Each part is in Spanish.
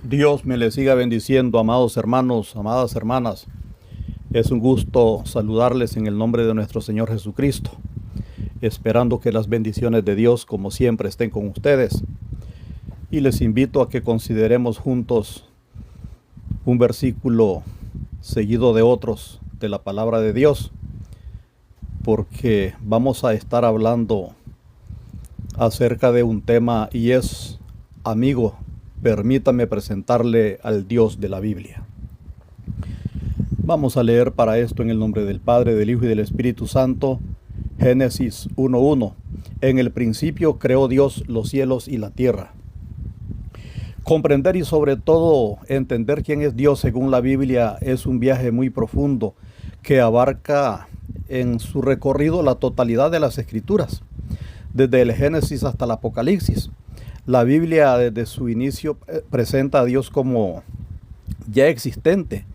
Dios me les siga bendiciendo, amados hermanos, amadas hermanas. Es un gusto saludarles en el nombre de nuestro Señor Jesucristo, esperando que las bendiciones de Dios, como siempre, estén con ustedes. Y les invito a que consideremos juntos un versículo seguido de otros de la palabra de Dios, porque vamos a estar hablando acerca de un tema y es: amigo, permítame presentarle al Dios de la Biblia. Vamos a leer para esto en el nombre del Padre, del Hijo y del Espíritu Santo, Génesis 1:1. En el principio creó Dios los cielos y la tierra. Comprender y sobre todo entender quién es Dios según la Biblia es un viaje muy profundo que abarca en su recorrido la totalidad de las Escrituras, desde el Génesis hasta el Apocalipsis. La Biblia desde su inicio presenta a Dios como ya existente,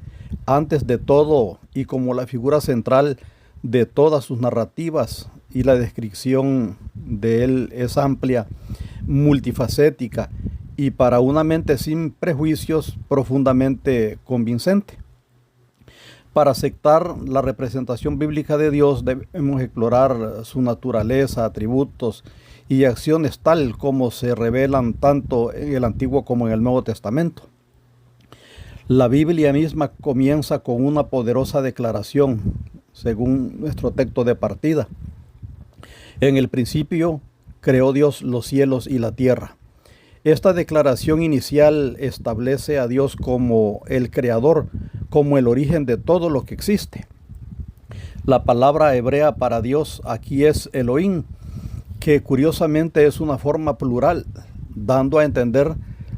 antes de todo, y como la figura central de todas sus narrativas, y la descripción de él es amplia, multifacética y para una mente sin prejuicios profundamente convincente. Para aceptar la representación bíblica de Dios debemos explorar su naturaleza, atributos y acciones tal como se revelan tanto en el Antiguo como en el Nuevo Testamento. La Biblia misma comienza con una poderosa declaración, según nuestro texto de partida. En el principio creó Dios los cielos y la tierra. Esta declaración inicial establece a Dios como el creador, como el origen de todo lo que existe. La palabra hebrea para Dios aquí es Elohim, que curiosamente es una forma plural, dando a entender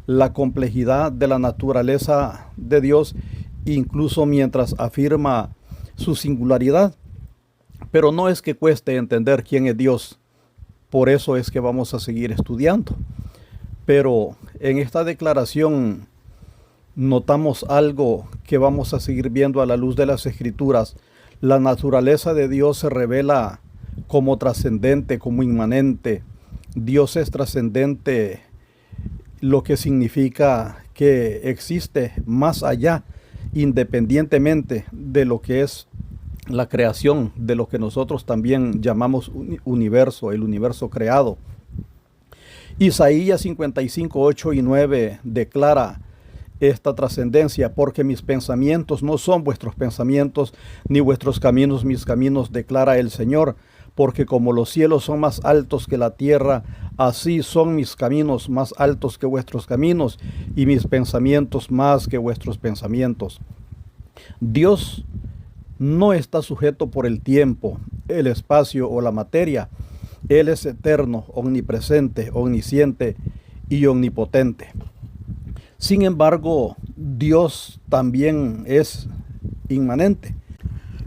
la complejidad de la naturaleza de Dios, incluso mientras afirma su singularidad. Pero no es que cueste entender quién es Dios, por eso es que vamos a seguir estudiando. Pero en esta declaración notamos algo que vamos a seguir viendo a la luz de las Escrituras. La naturaleza de Dios se revela como trascendente, como inmanente. Dios es trascendente, lo que significa que existe más allá, independientemente de lo que es la creación, de lo que nosotros también llamamos universo, el universo creado. Isaías 55, 8 y 9 declara esta trascendencia: porque mis pensamientos no son vuestros pensamientos, ni vuestros caminos mis caminos, declara el Señor. Porque como los cielos son más altos que la tierra, así son mis caminos más altos que vuestros caminos, y mis pensamientos más que vuestros pensamientos. Dios no está sujeto por el tiempo, el espacio o la materia. Él es eterno, omnipresente, omnisciente y omnipotente. Sin embargo, Dios también es inmanente,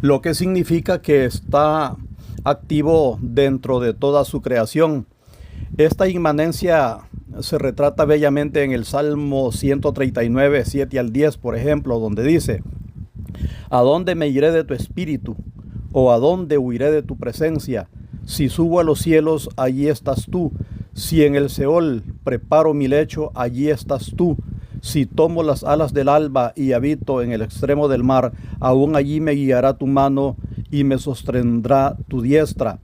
lo que significa que está activo dentro de toda su creación. Esta inmanencia se retrata bellamente en el Salmo 139, 7 al 10, por ejemplo, donde dice: ¿A dónde me iré de tu espíritu? ¿O a dónde huiré de tu presencia? Si subo a los cielos, allí estás tú. Si en el Seol preparo mi lecho, allí estás tú. Si tomo las alas del alba y habito en el extremo del mar, aún allí me guiará tu mano y me sostendrá tu diestra.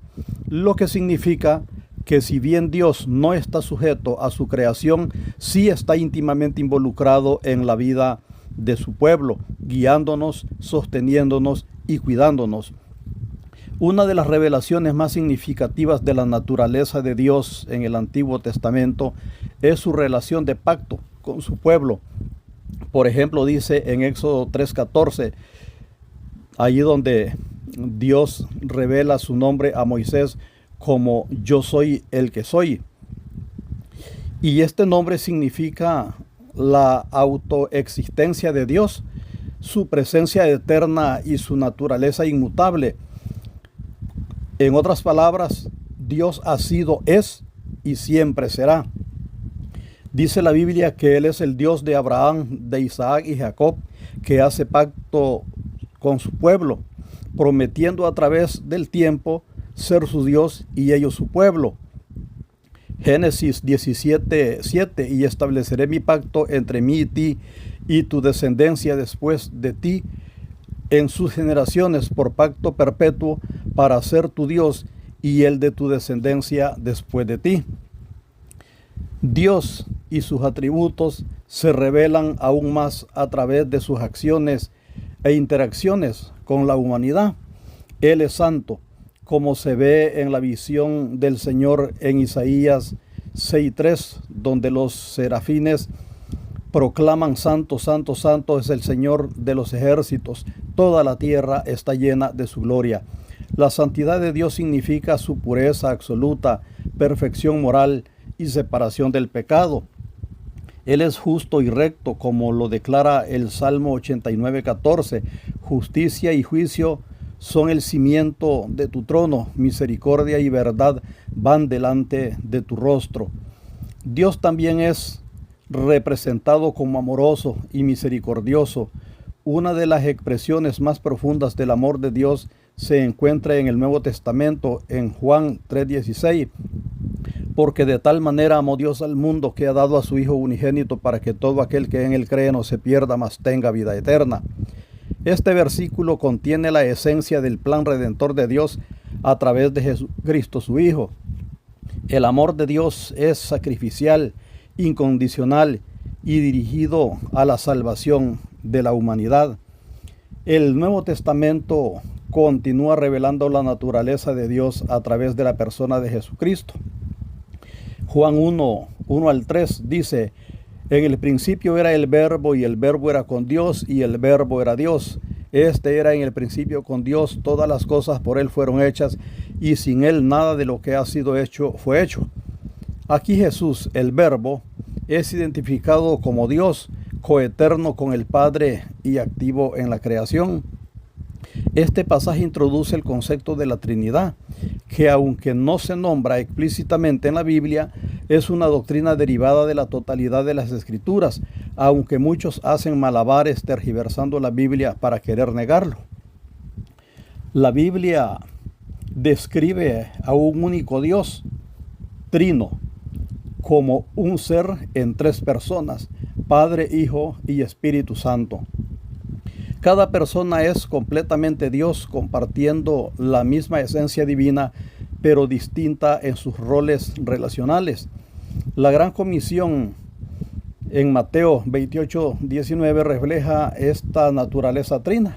Lo que significa que si bien Dios no está sujeto a su creación, sí está íntimamente involucrado en la vida de su pueblo, guiándonos, sosteniéndonos y cuidándonos. Una de las revelaciones más significativas de la naturaleza de Dios en el Antiguo Testamento es su relación de pacto con su pueblo. Por ejemplo, dice en Éxodo 3:14, allí donde Dios revela su nombre a Moisés como yo soy el que soy. Y este nombre significa la autoexistencia de Dios, su presencia eterna y su naturaleza inmutable. En otras palabras, Dios ha sido, es y siempre será. Dice la Biblia que Él es el Dios de Abraham, de Isaac y Jacob, que hace pacto con su pueblo, prometiendo a través del tiempo ser su Dios y ellos su pueblo. Génesis 17:7, y estableceré mi pacto entre mí y ti y tu descendencia después de ti en sus generaciones por pacto perpetuo para ser tu Dios y el de tu descendencia después de ti. Dios y sus atributos se revelan aún más a través de sus acciones e interacciones con la humanidad. Él es santo, como se ve en la visión del Señor en Isaías 6:3, donde los serafines proclaman: santo, santo, santo es el Señor de los ejércitos, toda la tierra está llena de su gloria. La santidad de Dios significa su pureza absoluta, perfección moral y separación del pecado. Él es justo y recto, como lo declara el Salmo 89:14. Justicia y juicio son el cimiento de tu trono, misericordia y verdad van delante de tu rostro. Dios también es representado como amoroso y misericordioso. Una de las expresiones más profundas del amor de Dios se encuentra en el Nuevo Testamento, en Juan 3:16. Porque de tal manera amó Dios al mundo que ha dado a su Hijo unigénito para que todo aquel que en él cree no se pierda, mas tenga vida eterna. Este versículo contiene la esencia del plan redentor de Dios a través de Jesucristo su Hijo. El amor de Dios es sacrificial, incondicional y dirigido a la salvación de la humanidad. El Nuevo Testamento continúa revelando la naturaleza de Dios a través de la persona de Jesucristo. Juan 1:1-3 dice: en el principio era el Verbo, y el Verbo era con Dios, y el Verbo era Dios. Este era en el principio con Dios, todas las cosas por él fueron hechas, y sin él nada de lo que ha sido hecho fue hecho. Aquí Jesús, el Verbo, es identificado como Dios, coeterno con el Padre y activo en la creación. Este pasaje introduce el concepto de la Trinidad, que aunque no se nombra explícitamente en la Biblia, es una doctrina derivada de la totalidad de las Escrituras, aunque muchos hacen malabares tergiversando la Biblia para querer negarlo. La Biblia describe a un único Dios, trino, como un ser en tres personas: Padre, Hijo y Espíritu Santo. Cada persona es completamente Dios, compartiendo la misma esencia divina, pero distinta en sus roles relacionales. La Gran Comisión en Mateo 28:19 refleja esta naturaleza trina.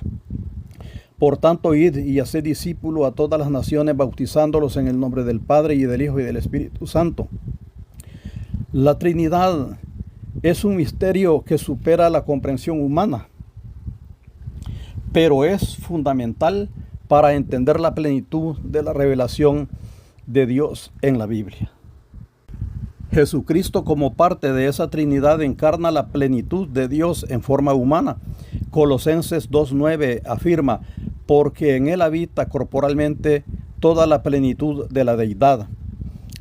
Por tanto, id y haced discípulos a todas las naciones, bautizándolos en el nombre del Padre y del Hijo y del Espíritu Santo. La Trinidad es un misterio que supera la comprensión humana, pero es fundamental para entender la plenitud de la revelación de Dios en la Biblia. Jesucristo, como parte de esa Trinidad, encarna la plenitud de Dios en forma humana. Colosenses 2:9 afirma: porque en él habita corporalmente toda la plenitud de la deidad.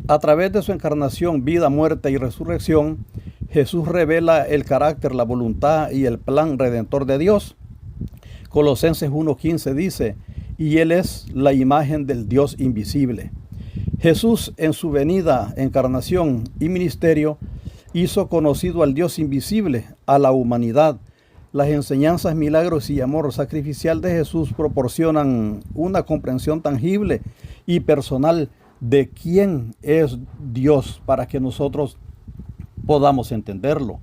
A través de su encarnación, vida, muerte y resurrección, Jesús revela el carácter, la voluntad y el plan redentor de Dios. Colosenses 1:15 dice: y él es la imagen del Dios invisible. Jesús, en su venida, encarnación y ministerio, hizo conocido al Dios invisible a la humanidad. Las enseñanzas, milagros y amor sacrificial de Jesús proporcionan una comprensión tangible y personal de quién es Dios para que nosotros podamos entenderlo.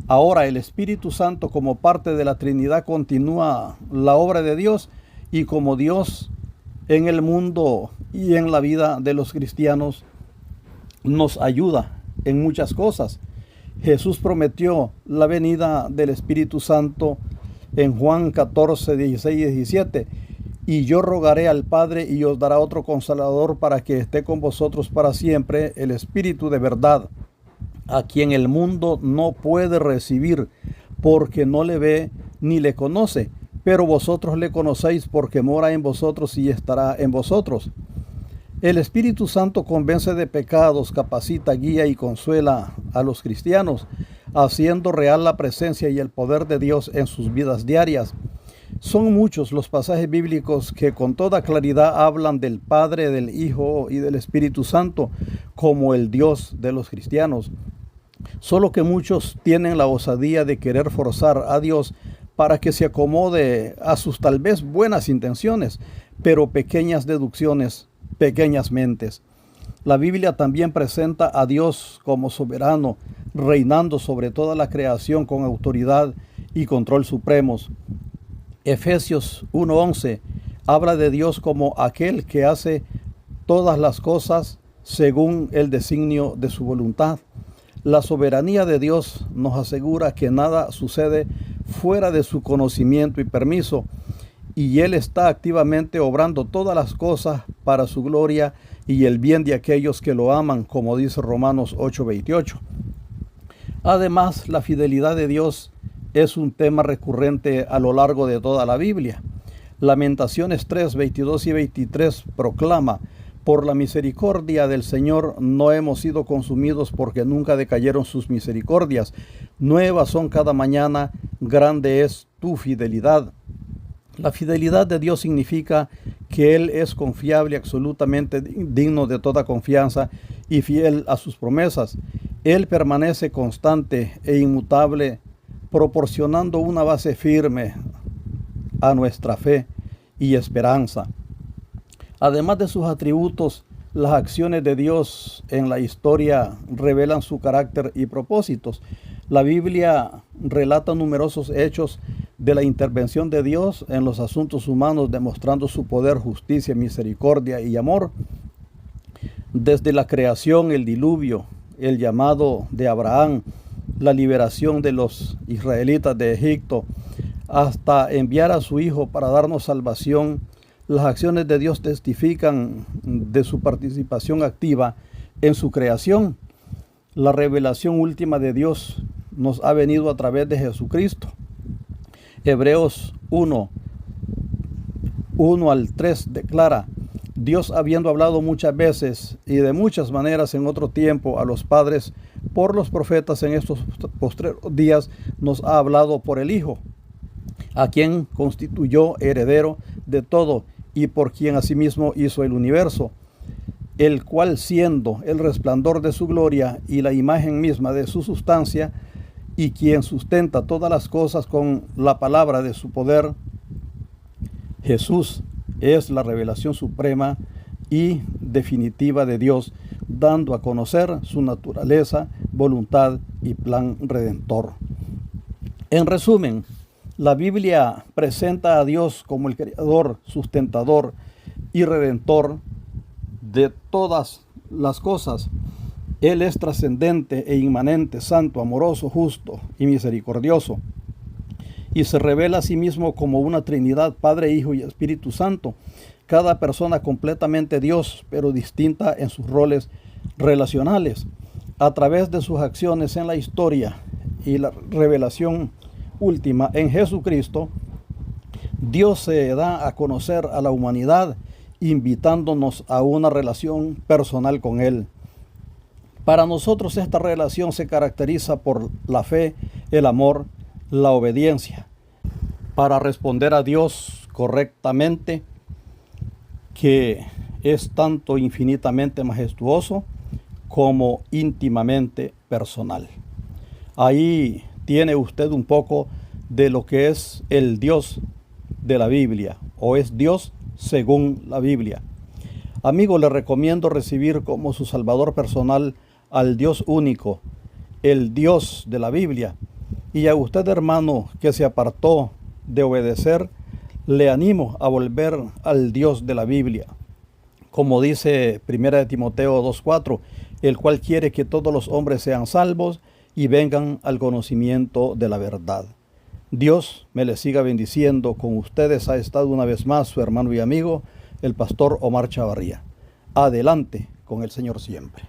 Ahora el Espíritu Santo, como parte de la Trinidad, continúa la obra de Dios, y como Dios en el mundo y en la vida de los cristianos nos ayuda en muchas cosas. Jesús prometió la venida del Espíritu Santo en Juan 14:16 y 17. Y yo rogaré al Padre y os dará otro Consolador para que esté con vosotros para siempre, el Espíritu de verdad, a quien el mundo no puede recibir, porque no le ve ni le conoce, pero vosotros le conocéis porque mora en vosotros y estará en vosotros. El Espíritu Santo convence de pecados, capacita, guía y consuela a los cristianos, haciendo real la presencia y el poder de Dios en sus vidas diarias. Son muchos los pasajes bíblicos que con toda claridad hablan del Padre, del Hijo y del Espíritu Santo como el Dios de los cristianos. Solo que muchos tienen la osadía de querer forzar a Dios para que se acomode a sus tal vez buenas intenciones, pero pequeñas deducciones, pequeñas mentes. La Biblia también presenta a Dios como soberano, reinando sobre toda la creación con autoridad y control supremos. Efesios 1:11 habla de Dios como aquel que hace todas las cosas según el designio de su voluntad. La soberanía de Dios nos asegura que nada sucede fuera de su conocimiento y permiso, y Él está activamente obrando todas las cosas para su gloria y el bien de aquellos que lo aman, como dice Romanos 8:28. Además, la fidelidad de Dios es un tema recurrente a lo largo de toda la Biblia. Lamentaciones 3:22 y 23 proclama: por la misericordia del Señor no hemos sido consumidos, porque nunca decayeron sus misericordias. Nuevas son cada mañana, grande es tu fidelidad. La fidelidad de Dios significa que Él es confiable, absolutamente digno de toda confianza y fiel a sus promesas. Él permanece constante e inmutable, proporcionando una base firme a nuestra fe y esperanza. Además de sus atributos, las acciones de Dios en la historia revelan su carácter y propósitos. La Biblia relata numerosos hechos de la intervención de Dios en los asuntos humanos, demostrando su poder, justicia, misericordia y amor. Desde la creación, el diluvio, el llamado de Abraham, la liberación de los israelitas de Egipto, hasta enviar a su Hijo para darnos salvación, las acciones de Dios testifican de su participación activa en su creación. La revelación última de Dios nos ha venido a través de Jesucristo. Hebreos 1 al 3 declara: Dios, habiendo hablado muchas veces y de muchas maneras en otro tiempo a los padres por los profetas, en estos postreros días nos ha hablado por el Hijo, a quien constituyó heredero de todo y por quien asimismo hizo el universo, el cual, siendo el resplandor de su gloria y la imagen misma de su sustancia, y quien sustenta todas las cosas con la palabra de su poder, Jesús es la revelación suprema y definitiva de Dios, dando a conocer su naturaleza, voluntad y plan redentor. En resumen, la Biblia presenta a Dios como el creador, sustentador y redentor de todas las cosas. Él es trascendente e inmanente, santo, amoroso, justo y misericordioso. Y se revela a sí mismo como una Trinidad, Padre, Hijo y Espíritu Santo. Cada persona completamente Dios, pero distinta en sus roles relacionales. A través de sus acciones en la historia y la revelación última en Jesucristo, Dios se da a conocer a la humanidad, invitándonos a una relación personal con Él. Para nosotros esta relación se caracteriza por la fe, el amor, la obediencia. Para responder a Dios correctamente, que es tanto infinitamente majestuoso como íntimamente personal. Ahí tiene usted un poco de lo que es el Dios de la Biblia, o es Dios según la Biblia. Amigo, le recomiendo recibir como su Salvador personal al Dios único, el Dios de la Biblia. Y a usted, hermano, que se apartó de obedecer, le animo a volver al Dios de la Biblia. Como dice 1 Timoteo 2:4, el cual quiere que todos los hombres sean salvos y vengan al conocimiento de la verdad. Dios me le siga bendiciendo. Con ustedes ha estado una vez más su hermano y amigo, el pastor Omar Chavarría. Adelante con el Señor siempre.